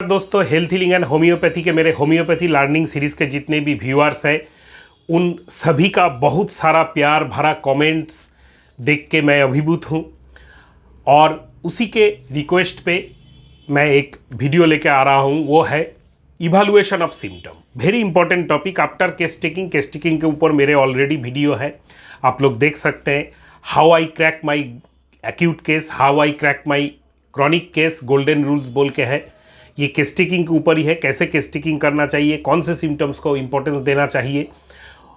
दोस्तों, health healing and homeopathy के मेरे होम्योपैथी लर्निंग सीरीज के जितने भी व्यूअर्स हैं उन सभी का बहुत सारा प्यार भरा कमेंट्स देख के मैं अभिभूत हूँ। और उसी के रिक्वेस्ट पे मैं एक वीडियो लेके आ रहा हूँ, वो है evaluation of symptom. Very important topic after case taking के ऊपर मेरे ऑलरेडी वीडियो है, आप लोग देख सकते हैं। How I crack my acute case, how I crack my chronic case, golden rules बोल के है। ये केस टेकिंग के ऊपर ही है, कैसे केस टेकिंग करना चाहिए, कौन से सिम्टम्स को इंपॉर्टेंस देना चाहिए।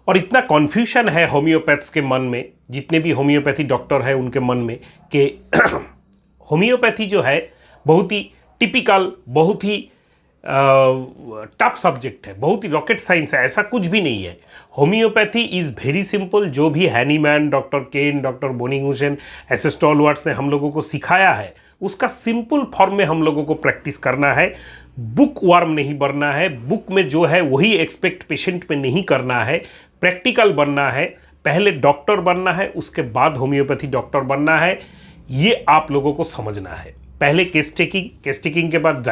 और इतना कन्फ्यूजन है होम्योपैथ्स के मन में, जितने भी होम्योपैथी डॉक्टर हैं उनके मन में, कि होम्योपैथी जो है बहुत ही टिपिकल, बहुत ही टफ सब्जेक्ट है, बहुत ही रॉकेट साइंस है। ऐसा कुछ भी नहीं है। Homeopathy is very simple. जो भी हैनीमैन, डॉक्टर केन, डॉक्टर बोनिंग-हुसैन, ऐसे स्टॉलवर्ड्स ने हम लोगों को सिखाया है, उसका सिंपल फॉर्म में हम लोगों को प्रैक्टिस करना है। बुक वर्म नहीं बनना है। बुक में जो है वही एक्सपेक्ट पेशेंट पे नहीं करना है। प्रैक्टिकल बनना है। पहले डॉक्टर बनना है, उसके बाद होम्योपैथी डॉक्टर बनना है। ये आप लोगों को समझना है। पहले केस टेकिंग के बाद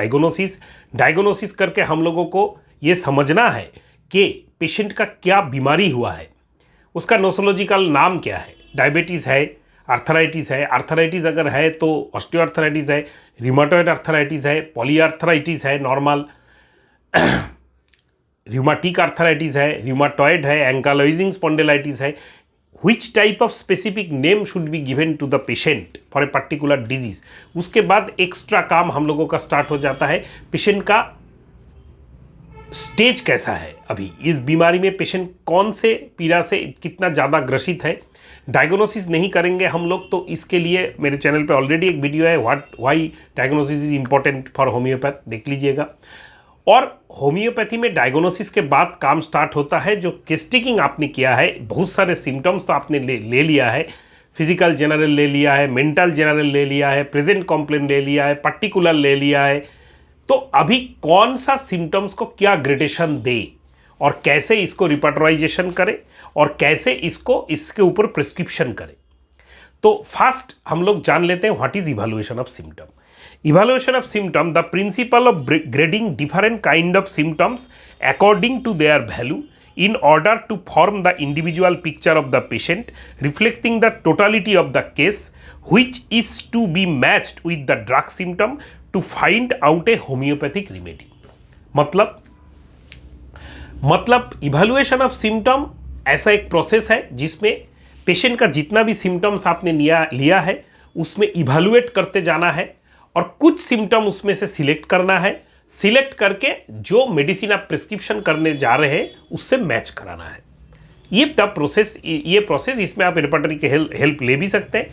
डायग्नोसिस करके हम लोगों को ये समझना है कि पेशेंट का क्या बीमारी हुआ है, उसका नोसोलॉजिकल नाम क्या है। डायबिटीज़ है, आर्थराइटिस है, आर्थराइटिस अगर है तो ऑस्टियोआर्थराइटिस है, रिमाटॉइड आर्थराइटिस है, पॉलीआर्थराइटिस है, नॉर्मल रिमाटिक आर्थराइटिस है, रिमाटॉइड है, एंकालोइजिंग स्पॉन्डिलाइटिस है। Which type of specific name should be given to the patient for a particular disease। उसके बाद एक्स्ट्रा काम हम लोगों का स्टार्ट हो जाता है। पेशेंट का स्टेज कैसा है, अभी इस बीमारी में पेशेंट कौन से पीड़ा से कितना ज़्यादा ग्रसित है। डायग्नोसिस नहीं करेंगे हम लोग तो इसके लिए मेरे चैनल पे ऑलरेडी एक वीडियो है, why diagnosis is important for homeopath, देख लीजिएगा। और होम्योपैथी में डायग्नोसिस के बाद काम स्टार्ट होता है। जो केस टेकिंग आपने किया है, बहुत सारे सिम्टम्स तो आपने ले लिया है। फिजिकल जनरल ले लिया है, मेंटल जनरल ले लिया है, प्रेजेंट कॉम्प्लेन ले लिया है, पर्टिकुलर ले लिया है। तो अभी कौन सा सिम्टम्स को क्या ग्रेडेशन दे और कैसे इसको रिपर्टराइजेशन करें और कैसे इसके ऊपर प्रिस्क्रिप्शन करें। तो फर्स्ट हम लोग जान लेते हैं what is evaluation of symptom. Evaluation of symptom, the principle of grading different kind of symptoms according to their value in order to form the individual picture of the patient, reflecting the totality of the case, which is to be matched with the drug symptom to find out a homeopathic remedy। मतलब evaluation of symptom ऐसा एक process है जिसमें patient का जितना भी symptoms आपने लिया है उसमें इवैल्यूएट करते जाना है और कुछ सिम्टम उसमें से सिलेक्ट करना है। सिलेक्ट करके जो मेडिसिन आप प्रिस्क्रिप्शन करने जा रहे हैं उससे मैच कराना है। ये प्रोसेस इसमें आप रिपर्टरी के हेल्प ले भी सकते हैं,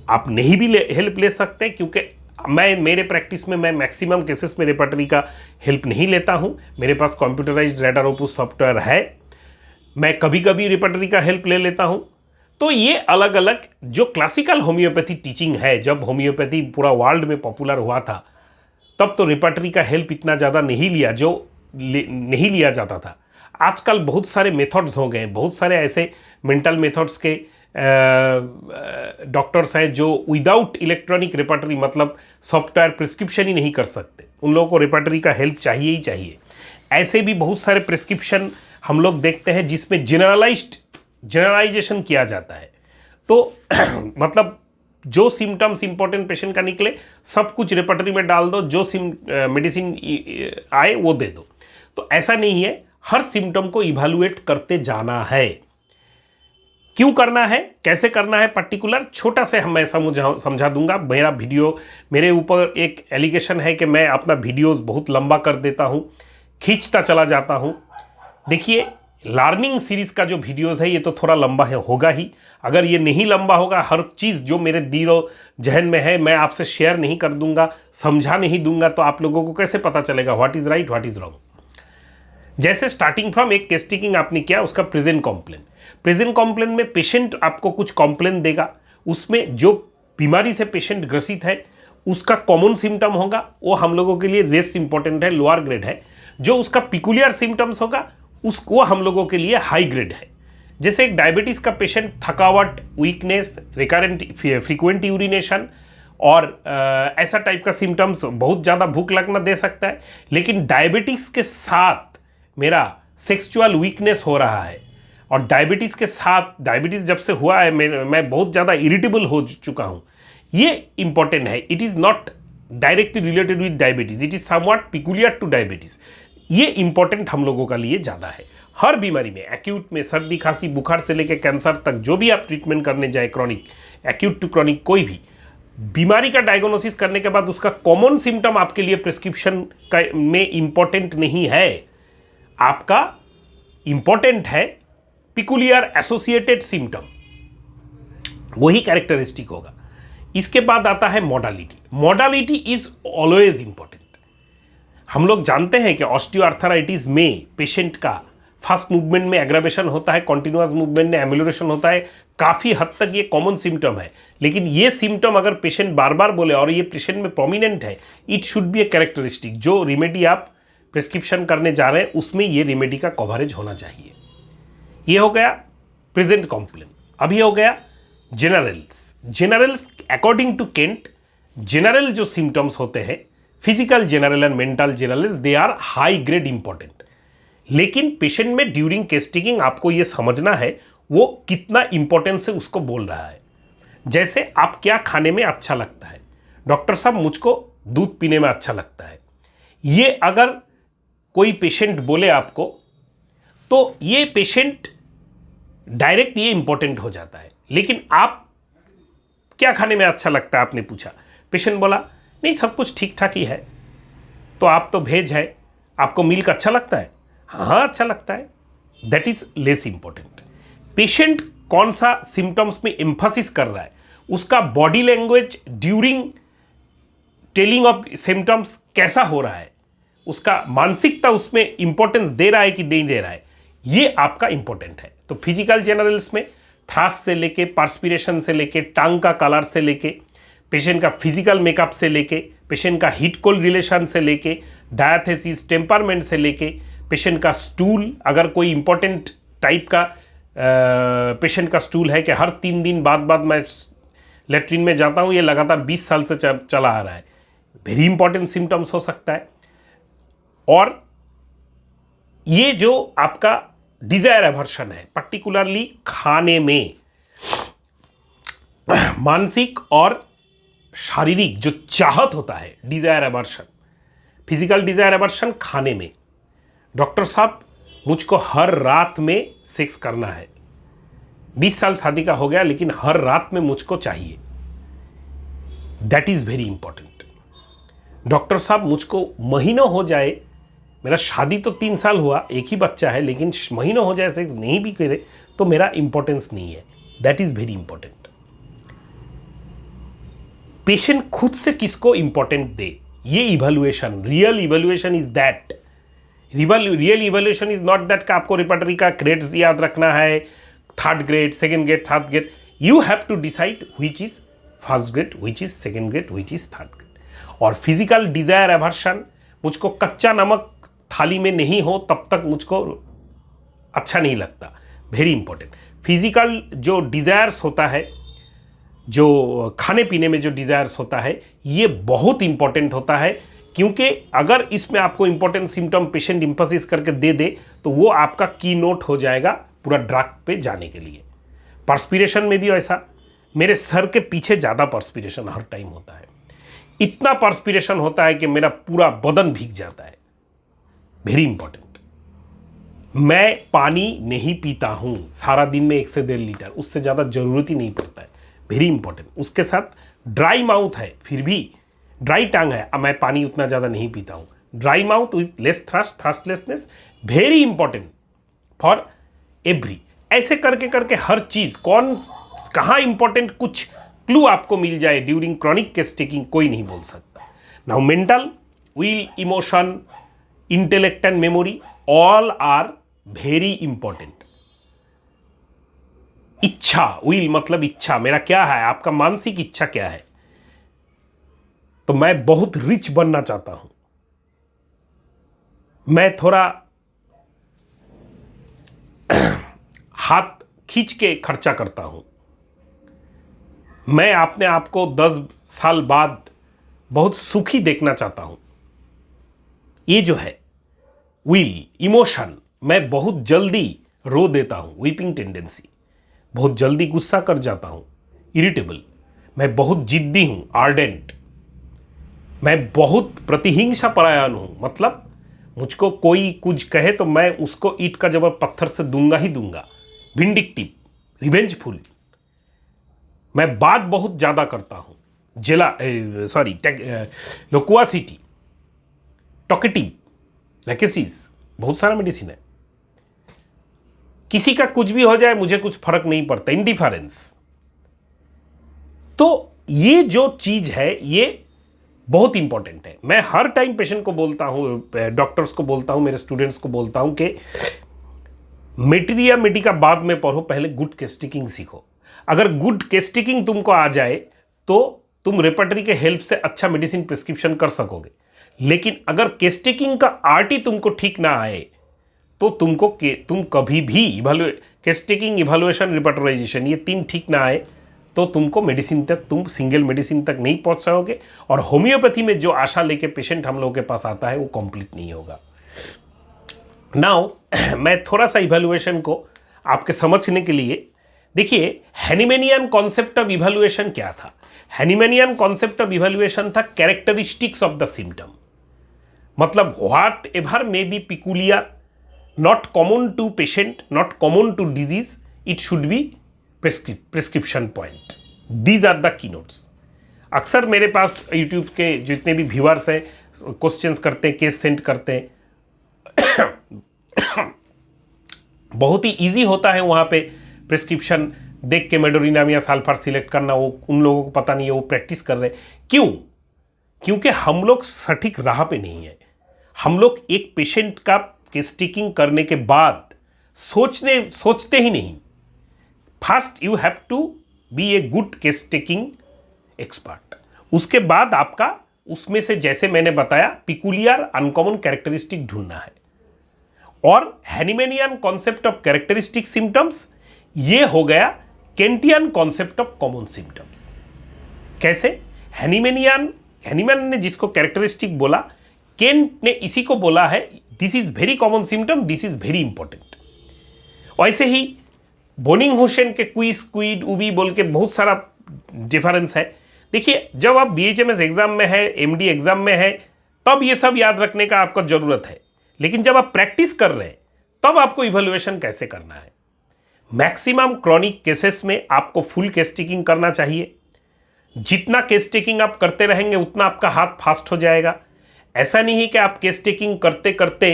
आप नहीं भी हेल्प ले सकते हैं, क्योंकि मेरे प्रैक्टिस में मैं मैक्सिमम केसेस में रिपर्टरी का हेल्प नहीं लेता हूँ। मेरे पास कंप्यूटराइज्ड रेडर ओपुस सॉफ्टवेयर है, मैं कभी कभी रिपर्टरी का हेल्प ले लेता हूँ। तो ये अलग अलग जो क्लासिकल होम्योपैथी टीचिंग है, जब होम्योपैथी पूरा वर्ल्ड में पॉपुलर हुआ था तब तो रिपर्टरी का हेल्प इतना ज़्यादा नहीं लिया जाता था। आजकल बहुत सारे मेथड्स हो गए, बहुत सारे ऐसे मेंटल मेथड्स के डॉक्टर्स हैं जो विदाउट इलेक्ट्रॉनिक रिपर्टरी, मतलब सॉफ्टवेयर प्रिस्क्रिप्शन ही नहीं कर सकते। उन लोगों को रिपर्टरी का हेल्प चाहिए ही चाहिए। ऐसे भी बहुत सारे प्रिस्क्रिप्शन हम लोग देखते हैं जिसमें जनरलाइजेशन किया जाता है। तो मतलब जो सिम्टम्स इंपॉर्टेंट पेशेंट का निकले सब कुछ रिपर्टरी में डाल दो, जो मेडिसिन आए वो दे दो। तो ऐसा नहीं है, हर सिम्टम को इवैल्यूएट करते जाना है। क्यों करना है, कैसे करना है, पर्टिकुलर छोटा से मैं समझा दूंगा। मेरे ऊपर एक एलिगेशन है कि मैं अपना वीडियोस बहुत लंबा कर देता हूँ, खींचता चला जाता हूँ। देखिए, लर्निंग सीरीज का जो वीडियोस है ये तो थोड़ा लंबा होगा ही। अगर ये नहीं लंबा होगा, हर चीज़ जो मेरे दिलो जहन में है मैं आपसे शेयर नहीं कर दूंगा, समझा नहीं दूंगा, तो आप लोगों को कैसे पता चलेगा what is right what is wrong. जैसे स्टार्टिंग फ्रॉम एक केस टेकिंग आपने किया, उसका प्रेजेंट कॉम्प्लेन में पेशेंट आपको कुछ कॉम्प्लेन देगा, उसमें जो बीमारी से पेशेंट ग्रसित है उसका कॉमन सिम्टम होगा, वो हम लोगों के लिए लेस इंपॉर्टेंट है, लोअर ग्रेड है। जो उसका पिकुलियर सिम्टम्स होगा उसको हम लोगों के लिए हाई ग्रेड है। जैसे एक डायबिटीज़ का पेशेंट थकावट, वीकनेस, रिकरेंट फ्रीक्वेंट यूरिनेशन, और ऐसा टाइप का सिम्टम्स, बहुत ज़्यादा भूख लगना दे सकता है। लेकिन डायबिटीज़ के साथ मेरा सेक्सुअल वीकनेस हो रहा है, और डायबिटीज़ के साथ, डायबिटीज़ जब से हुआ है मैं बहुत ज़्यादा इरिटेबल हो चुका हूँ, ये इंपॉर्टेंट है। It is not directly related with diabetes, it is somewhat peculiar two diabetes. ये इंपॉर्टेंट हम लोगों का लिए ज़्यादा है। हर बीमारी में, एक्यूट में, सर्दी खांसी बुखार से लेकर कैंसर तक, जो भी आप ट्रीटमेंट करने जाए, क्रॉनिक, एक्यूट टू क्रॉनिक, कोई भी बीमारी का डायग्नोसिस करने के बाद उसका कॉमन सिम्टम आपके लिए प्रिस्क्रिप्शन का में इंपॉर्टेंट नहीं है। आपका इंपॉर्टेंट है पिकुलियर एसोसिएटेड सिम्टम, वही कैरेक्टरिस्टिक होगा। इसके बाद आता है modality. Modality is always important. हम लोग जानते हैं कि ऑस्टियोआर्थराइटिस में पेशेंट का फास्ट मूवमेंट में एग्रावेशन होता है, कॉन्टिन्यूअस मूवमेंट में एम्यूलेशन होता है, काफ़ी हद तक ये कॉमन सिम्टम है। लेकिन ये सिम्टम अगर पेशेंट बार बार बोले और ये पेशेंट में प्रोमिनेंट है, it should B a characteristic. जो रेमेडी आप प्रिस्क्रिप्शन करने जा रहे हैं उसमें ये रेमेडी का कवरेज होना चाहिए। ये हो गया प्रेजेंट कॉम्प्लेन। अभी हो गया generals. Generals according to Kent, general जो सिम्टम्स होते हैं, physical general and mental generals, they are high grade important. लेकिन पेशेंट में ड्यूरिंग केस टेकिंग आपको ये समझना है वो कितना इंपॉर्टेंस से उसको बोल रहा है। जैसे आप क्या खाने में अच्छा लगता है, डॉक्टर साहब मुझको दूध पीने में अच्छा लगता है, ये अगर कोई पेशेंट बोले आपको, तो ये पेशेंट डायरेक्ट ये इंपॉर्टेंट हो जाता है। लेकिन आप क्या खाने में अच्छा लगता है आपने पूछा, पेशेंट बोला नहीं सब कुछ ठीक ठाक ही है, तो आप तो वेज है, आपको मिल्क अच्छा लगता है, हाँ अच्छा लगता है, that is less important. Patient कौन सा सिम्टम्स में एम्फासिस कर रहा है, उसका body language during telling of symptoms कैसा हो रहा है, उसका मानसिकता उसमें इंपॉर्टेंस दे रहा है कि नहीं दे रहा है, ये आपका इंपॉर्टेंट है। तो फिजिकल जनरल्स में थ्रास से लेके, पार्सपिरेशन से लेके, टांग का कलर से लेके, पेशेंट का फिजिकल मेकअप से लेके, पेशेंट का हीट कोल्ड रिलेशन से लेके, डायथेसिस, टेम्परमेंट से लेके, पेशेंट का स्टूल, अगर कोई इंपॉर्टेंट टाइप का पेशेंट का स्टूल है कि हर 3 दिन बाद मैं लेट्रिन में जाता हूँ, ये लगातार 20 साल से चला आ रहा है, वेरी इंपॉर्टेंट सिम्टम्स हो सकता है। और ये जो आपका डिजायर एवर्शन है, पर्टिकुलरली खाने में, मानसिक और शारीरिक जो चाहत होता है, desire aversion, physical desire aversion खाने में, डॉक्टर साहब मुझको हर रात में सेक्स करना है, 20 साल शादी का हो गया लेकिन हर रात में मुझको चाहिए, that is very important. Doctor साहब मुझको महीनों हो जाए, मेरा शादी तो 3 साल हुआ, एक ही बच्चा है, लेकिन महीनों हो जाए सेक्स नहीं भी करे तो मेरा इंपॉर्टेंस नहीं है, that is very important. Patient खुद से किसको इंपॉर्टेंट दे, ये evaluation, real evaluation is that. Real evaluation is not that का आपको रिपर्टरी का ग्रेड्स याद रखना है, 3rd grade, 2nd grade, 3rd grade. You have to decide which is 1st grade, which is 2nd grade, which is 3rd grade. और physical desire aversion, मुझको कच्चा नमक थाली में नहीं हो तब तक मुझको अच्छा नहीं लगता, वेरी इंपॉर्टेंट। फिजिकल जो डिजायर्स होता है, जो खाने पीने में जो डिजायर्स होता है, ये बहुत इंपॉर्टेंट होता है, क्योंकि अगर इसमें आपको इंपॉर्टेंट सिम्टम पेशेंट एम्फेसिस करके दे दे तो वो आपका की नोट हो जाएगा पूरा ड्रग पे जाने के लिए। पर्सपिरेशन में भी ऐसा, मेरे सर के पीछे ज़्यादा पर्सपिरेशन हर टाइम होता है, इतना पर्सपिरेशन होता है कि मेरा पूरा बदन भीग जाता है, वेरी इंपॉर्टेंट। मैं पानी नहीं पीता हूँ सारा दिन में 1 से 1.5 लीटर, उससे ज़्यादा जरूरत ही नहीं पड़ता है, वेरी इंपॉर्टेंट। उसके साथ ड्राई माउथ है, फिर भी ड्राई टंग है, अब मैं पानी उतना ज़्यादा नहीं पीता हूँ, dry mouth with less thirst, thirstlessness, very important for every. ऐसे करके करके हर चीज़ कौन कहाँ इंपॉर्टेंट, कुछ क्लू आपको मिल जाए ड्यूरिंग क्रॉनिक केस टेकिंग, कोई नहीं बोल सकता। Now mental, will, emotion, intellect and memory, all are very important. इच्छा, विल मतलब इच्छा, मेरा क्या है, आपका मानसिक इच्छा क्या है, तो मैं बहुत रिच बनना चाहता हूं, मैं थोड़ा हाथ खींच के खर्चा करता हूं, मैं अपने आप को 10 साल बाद बहुत सुखी देखना चाहता हूं। ये जो है विल, इमोशन, मैं बहुत जल्दी रो देता हूं, वीपिंग टेंडेंसी, बहुत जल्दी गुस्सा कर जाता हूं, इरिटेबल, मैं बहुत जिद्दी हूं, आर्डेंट, मैं बहुत प्रतिहिंसा परायण हूं, मतलब मुझको कोई कुछ कहे तो मैं उसको ईंट का जवाब पत्थर से दूंगा ही दूंगा, विंडिक्टिव, रिवेंजफुल, मैं बात बहुत ज्यादा करता हूं, लोकुआसिटी, टॉकेटिव, लैकेसीज, बहुत सारा मेडिसिन है। किसी का कुछ भी हो जाए मुझे कुछ फर्क नहीं पड़ता, इंडिफरेंस। तो ये जो चीज है ये बहुत इंपॉर्टेंट है। मैं हर टाइम पेशेंट को बोलता हूं, डॉक्टर्स को बोलता हूं, मेरे स्टूडेंट्स को बोलता हूं कि मेटेरिया मेडिका बाद में पढ़ो, पहले गुड केस टेकिंग सीखो। अगर गुड केस टेकिंग तुमको आ जाए तो तुम रेपर्टरी के हेल्प से अच्छा मेडिसिन प्रिस्क्रिप्शन कर सकोगे। लेकिन अगर केस टेकिंग का आर्ट ही तुमको ठीक ना आए तो तुम कभी भी केस टेकिंग, इवैल्यूएशन, रिपर्टराइजेशन, ये तीन ठीक ना आए तो तुमको मेडिसिन तक, तुम सिंगल मेडिसिन तक नहीं पहुंच सकोगे। और होम्योपैथी में जो आशा लेके पेशेंट हम लोगों के पास आता है वो कंप्लीट नहीं होगा। नाउ मैं थोड़ा सा इवैल्यूएशन को आपके समझने के लिए, देखिए हैनिमैनियन कॉन्सेप्ट ऑफ इवैल्यूएशन क्या था। हैनिमैनियन कॉन्सेप्ट ऑफ इवैल्यूएशन था कैरेक्टरिस्टिक्स ऑफ द सिम्टम, मतलब whatever may be peculiar, not common to patient, not common to disease, it should be prescription point. These are the key notes. अक्सर मेरे पास YouTube के जितने भी viewers हैं questions करते हैं, केस सेंड करते हैं, बहुत ही इजी होता है वहाँ पे प्रिस्क्रिप्शन देख के मेडोरिनाम या साल्फार सिलेक्ट करना। वो उन लोगों को पता नहीं है, वो प्रैक्टिस कर रहे हैं। क्यों? क्योंकि हम लोग सटीक राह पे नहीं है। हम लोग एक पेशेंट का केस टेकिंग करने के बाद सोचते ही नहीं। First you have to be a good case taking expert. उसके बाद आपका उसमें से, जैसे मैंने बताया, पिकुलियर अनकॉमन कैरेक्टरिस्टिक ढूंढना है। और हैनिमैनियन कॉन्सेप्ट ऑफ कैरेक्टरिस्टिक सिम्टम्स, ये हो गया केंटियन कॉन्सेप्ट ऑफ कॉमन सिम्टम्स। कैसे? हैनिमैन ने जिसको कैरेक्टरिस्टिक बोला, केंट ने इसी को बोला है this is very common symptom, this is very important. वैसे ही बोनिंग हुसैन के क्विज, क्वीड, उबी बोल के बहुत सारा डिफरेंस है। देखिए, जब आप BHMS एग्जाम में है, MD एग्जाम में है, तब ये सब याद रखने का आपको जरूरत है। लेकिन जब आप प्रैक्टिस कर रहे हैं तब आपको इवैल्यूएशन कैसे करना है। मैक्सिमम क्रॉनिक केसेस में आपको फुल केस टेकिंग करना चाहिए। जितना केस टेकिंग आप करते रहेंगे उतना आपका हाथ फास्ट हो जाएगा। ऐसा नहीं है कि आप केस टेकिंग करते करते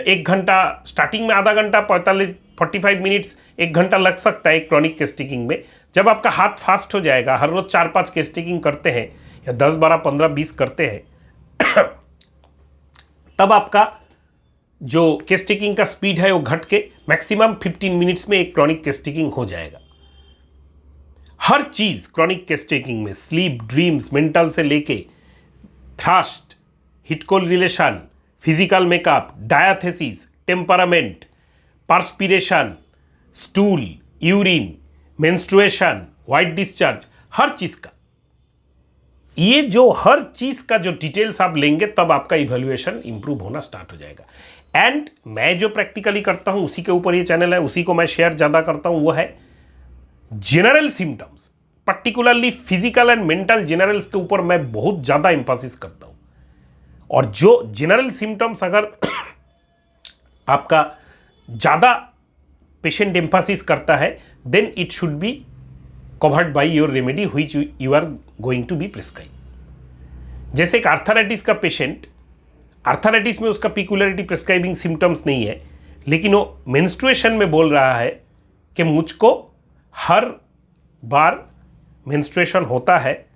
1 घंटा, स्टार्टिंग में आधा घंटा, 45 मिनट्स, 1 घंटा लग सकता है क्रॉनिक केस टेकिंग में। जब आपका हाथ फास्ट हो जाएगा, हर रोज 4-5 केस टेकिंग करते हैं या 10, 12, 15, 20 करते हैं तब आपका जो केस टेकिंग का स्पीड है वो घट के मैक्सिमम 15 मिनट्स में एक क्रॉनिक केस टेकिंग हो जाएगा। हर चीज क्रॉनिक केस टेकिंग में, स्लीप, ड्रीम्स, मेंटल से लेके thirst, heat cold relation, physical makeup, diathesis, temperament, perspiration, stool, urine, menstruation, white discharge, हर चीज का, ये जो हर चीज का जो डिटेल्स आप लेंगे तब आपका इवैल्यूएशन इंप्रूव होना स्टार्ट हो जाएगा। एंड मैं जो प्रैक्टिकली करता हूं उसी के ऊपर ये चैनल है, उसी को मैं शेयर ज्यादा करता हूं, वो है general symptoms, particularly physical and mental generals के ऊपर मैं बहुत ज्यादा एम्फासिस करता हूं। और जो जनरल सिम्टम्स अगर आपका ज्यादा पेशेंट एम्फासिस करता है, then it should be covered by your remedy which you are going to be prescribe. जैसे एक आर्थराइटिस का पेशेंट, आर्थराइटिस में उसका पिकुलरिटी प्रिस्क्राइबिंग सिम्टम्स नहीं है, लेकिन वो मेंस्ट्रुएशन में बोल रहा है कि मुझको हर बार मेंस्ट्रुएशन होता है,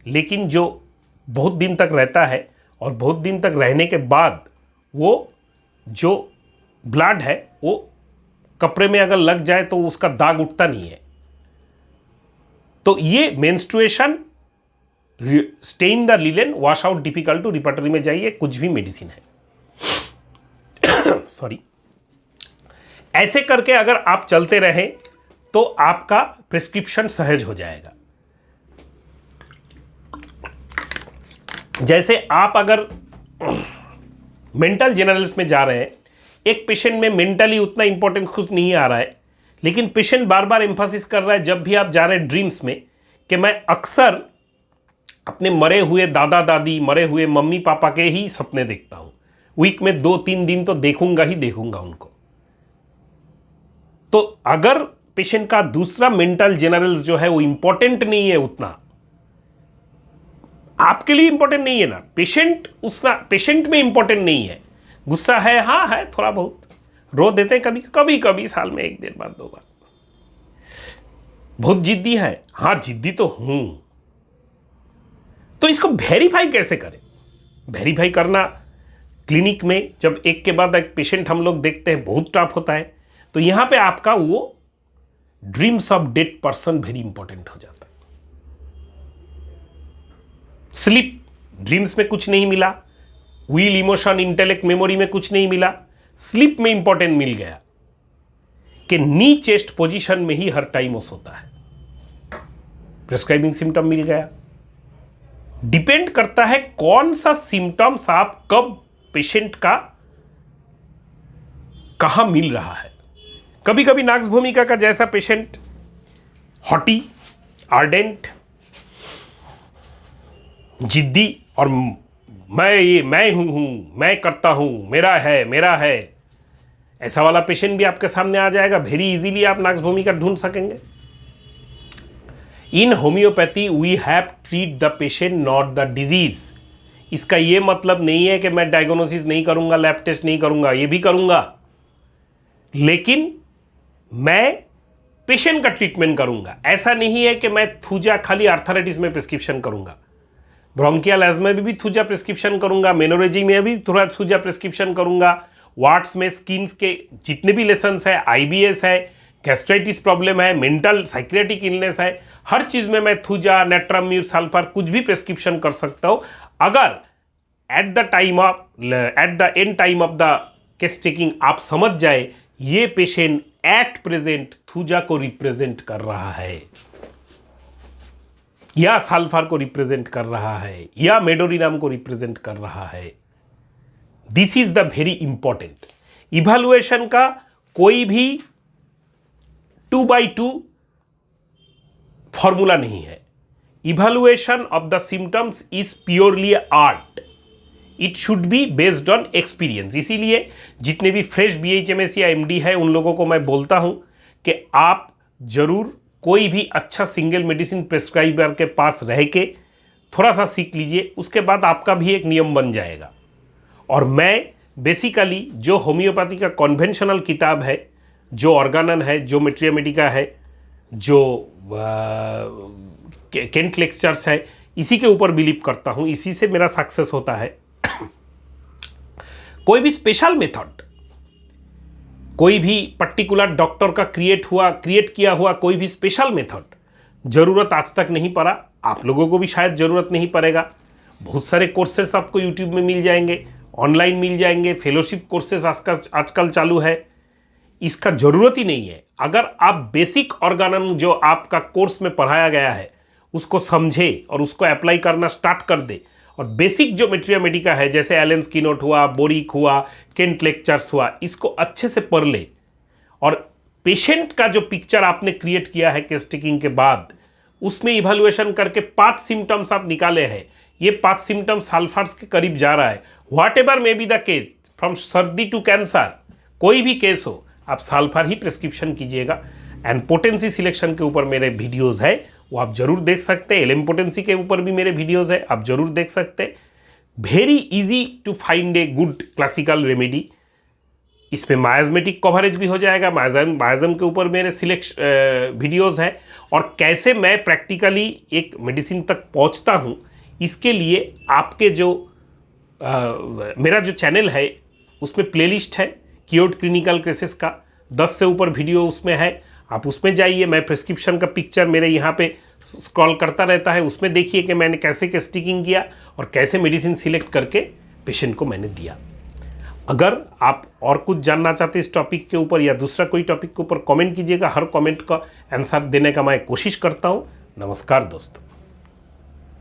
लेकिन जो बहुत दिन तक रहता है और बहुत दिन तक रहने के बाद वो जो ब्लड है वो कपड़े में अगर लग जाए तो उसका दाग उठता नहीं है। तो ये menstruation, stain the linen, wash out difficult to, repertory में जाइए, कुछ भी मेडिसिन है। सॉरी। ऐसे करके अगर आप चलते रहें तो आपका प्रिस्क्रिप्शन सहज हो जाएगा। जैसे आप अगर मेंटल जेनरल्स में जा रहे हैं, एक पेशेंट में मेंटली उतना इंपॉर्टेंस कुछ नहीं आ रहा है, लेकिन पेशेंट बार बार एम्फासिस कर रहा है जब भी आप जा रहे हैं ड्रीम्स में कि मैं अक्सर अपने मरे हुए दादा दादी, मरे हुए मम्मी पापा के ही सपने देखता हूं, वीक में 2-3 दिन तो देखूंगा ही देखूंगा उनको। तो अगर पेशेंट का दूसरा मेंटल जेनरल्स जो है वो इंपॉर्टेंट नहीं है उतना, आपके लिए इंपॉर्टेंट नहीं है ना, पेशेंट में इंपॉर्टेंट नहीं है, गुस्सा है, हाँ है थोड़ा बहुत, रो देते हैं कभी कभी कभी, साल में 1 बार 2 बार, बहुत जिद्दी है, हाँ जिद्दी तो हूं। तो इसको वेरीफाई कैसे करें? वेरीफाई करना क्लिनिक में जब एक के बाद एक पेशेंट हम लोग देखते हैं बहुत टफ होता है, तो यहां पे आपका वो dreams of dead person very important हो जाता है। स्लीप, ड्रीम्स में कुछ नहीं मिला, व्हील, इमोशन, इंटेलेक्ट, मेमोरी में कुछ नहीं मिला, स्लीप में इंपॉर्टेंट मिल गया कि नी चेस्ट पोजीशन में ही हर टाइम वो सोता है, प्रिस्क्राइबिंग सिम्टम मिल गया। डिपेंड करता है कौन सा सिम्टम्स आप कब पेशेंट का कहां मिल रहा है। कभी कभी नाक्स भूमिका का जैसा पेशेंट हॉटी, आर्डेंट, जिद्दी और मैं हूं, मैं करता हूं, मेरा है, ऐसा वाला पेशेंट भी आपके सामने आ जाएगा। वेरी इजीली आप नाक्स भूमिका ढूंढ सकेंगे। In homeopathy we have treat the patient not the disease. इसका यह मतलब नहीं है कि मैं डायग्नोसिस नहीं करूंगा, लैब टेस्ट नहीं करूंगा, ये भी करूंगा, लेकिन मैं पेशेंट का ट्रीटमेंट करूंगा। ऐसा नहीं है कि मैं थूजा खाली आर्थराइटिस में प्रिस्क्रिप्शन करूंगा, ब्रोंकियल एज़मा में भी थूजा प्रिस्क्रिप्शन करूंगा, मेनोरेजी में भी थोड़ा थूजा प्रिस्क्रिप्शन करूंगा, वार्ड्स में स्किन के जितने भी लेसन्स है, IBS है, गैस्ट्राइटिस प्रॉब्लम है, मेंटल साइक्रेटिक इलनेस है, हर चीज में मैं थूजा, नेट्राम्यूर, सल्फर कुछ भी प्रिस्क्रिप्शन कर सकता हूं, अगर at the end time of the case taking आप समझ जाए ये पेशेंट एट प्रेजेंट थूजा को रिप्रेजेंट कर रहा है, या सल्फर को रिप्रेजेंट कर रहा है, या मेडोरिनाम को रिप्रेजेंट कर रहा है। This is the very important. Evaluation का कोई भी 2x2 फॉर्मूला नहीं है। Evaluation of the symptoms is purely art, it should be based on experience. इसीलिए जितने भी फ्रेश BHMS या MD है उन लोगों को मैं बोलता हूं कि आप जरूर कोई भी अच्छा सिंगल मेडिसिन प्रिस्क्राइबर के पास रह के थोड़ा सा सीख लीजिए, उसके बाद आपका भी एक नियम बन जाएगा। और मैं बेसिकली जो होम्योपैथी का कन्वेंशनल किताब है, जो ऑर्गानन है, जो मेट्रिया मेडिका है, जो केंट लेक्चर्स है, इसी के ऊपर बिलीव करता हूं, इसी से मेरा सक्सेस होता है। कोई भी स्पेशल मेथड, कोई भी पर्टिकुलर डॉक्टर का क्रिएट किया हुआ कोई भी स्पेशल मेथड जरूरत आज तक नहीं पड़ा, आप लोगों को भी शायद जरूरत नहीं पड़ेगा। बहुत सारे कोर्सेस आपको यूट्यूब में मिल जाएंगे, ऑनलाइन मिल जाएंगे, फेलोशिप कोर्सेस आजकल चालू है, इसका जरूरत ही नहीं है। अगर आप बेसिक ऑर्गानम जो आपका कोर्स में पढ़ाया गया है उसको समझे और उसको अप्लाई करना स्टार्ट कर दे, और बेसिक जो मेट्रिया मेडिका है जैसे एलन स्किनोट हुआ, बोरिक हुआ, केंट लेक्चर्स हुआ, इसको अच्छे से पढ़ ले, और पेशेंट का जो पिक्चर आपने क्रिएट किया है केस टेकिंग के बाद उसमें इवैल्यूएशन करके 5 सिम्टम्स आप निकाले हैं, ये 5 सिम्टम्स सल्फर्स के करीब जा रहा है, what ever may be the case, from सर्दी टू कैंसर, कोई भी केस हो आप सल्फर ही प्रिस्क्रिप्शन कीजिएगा। एंड पोटेंसी सिलेक्शन के ऊपर मेरे वीडियोस है, वो आप जरूर देख सकते हैं। एलएम पोटेंसी के ऊपर भी मेरे वीडियोस है, आप जरूर देख सकते हैं। Very easy to find a good classical remedy. इसमें मायाज्मेटिक कवरेज भी हो जाएगा, मायाज्म के ऊपर मेरे वीडियोस हैं, और कैसे मैं प्रैक्टिकली एक मेडिसिन तक पहुंचता हूं, इसके लिए आपके जो मेरा जो चैनल है उसमें प्लेलिस्ट है क्योर्ड क्लिनिकल केसेस का, 10 से ऊपर वीडियो उसमें है, आप उसमें जाइए। मैं प्रिस्क्रिप्शन का पिक्चर मेरे यहाँ पे स्क्रॉल करता रहता है, उसमें देखिए कि मैंने कैसे केस टेकिंग किया और कैसे मेडिसिन सिलेक्ट करके पेशेंट को मैंने दिया। अगर आप और कुछ जानना चाहते हैं इस टॉपिक के ऊपर या दूसरा कोई टॉपिक के ऊपर, कमेंट कीजिएगा। हर कमेंट का आंसर देने का मैं कोशिश करता हूँ। नमस्कार दोस्तों।